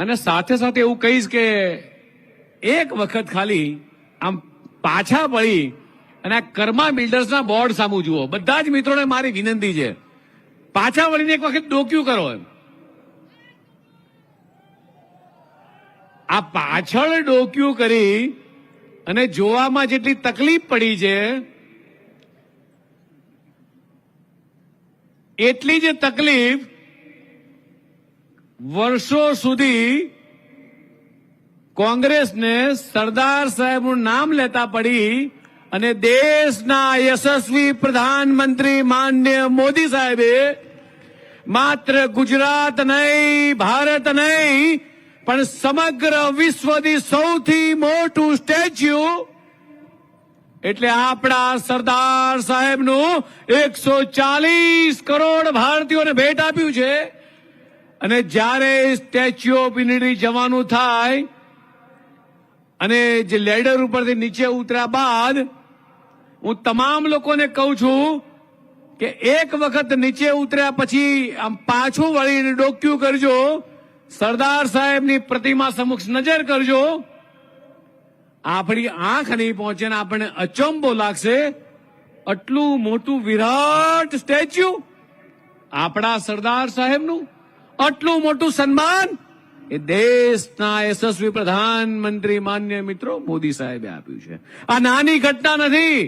અને સાથે સાથે એવું કહીશ કે એક વખત ખાલી આમ પાછા પડી અને આ કર્મા બિલ્ડર્સના બોર્ડ સામું જુઓ. બધા જ મિત્રોને મારી વિનંતી છે, પાછા વળીને એક વખત ડોક્યુ કરો. આ પાછળ ડોક્યુ કરી અને જોવામાં જેટલી તકલીફ પડી છે એટલી જ તકલીફ વર્ષો સુધી કોંગ્રેસને સરદાર સાહેબનું નામ લેતા પડી અને દેશના યશસ્વી પ્રધાનમંત્રી માનનીય મોદી સાહેબે માત્ર ગુજરાત નહીં, ભારત નહીં, પણ સમગ્ર વિશ્વની સૌથી મોટું સ્ટેચ્યુ એટલે આપણા સરદાર સાહેબનું 140 કરોડ ભારતીયોને ભેટ આપ્યું છે. અને જ્યારે સ્ટેચ્યુ ઓફ યુનિટી જવાનું થાય અને જે લેડર ઉપરથી નીચે ઉતર્યા બાદ હું તમામ લોકોને કહું છું કે એક વખત નીચે ઉતર્યા પછી આમ પાછું વળીને ડોક્યુ કરજો, સરદાર સાહેબની પ્રતિમા સમક્ષ નજર કરજો. આપણી આંખ નહીં પહોંચે ને આપણને અચંબો લાગશે. આટલું મોટું વિરાટ સ્ટેચ્યુ આપણા સરદાર સાહેબનું, આટલું મોટું સન્માન એ દેશના યશસ્વી પ્રધાનમંત્રી માન્ય મિત્રો મોદી સાહેબે આપ્યું છે. આ નાની ઘટના નથી.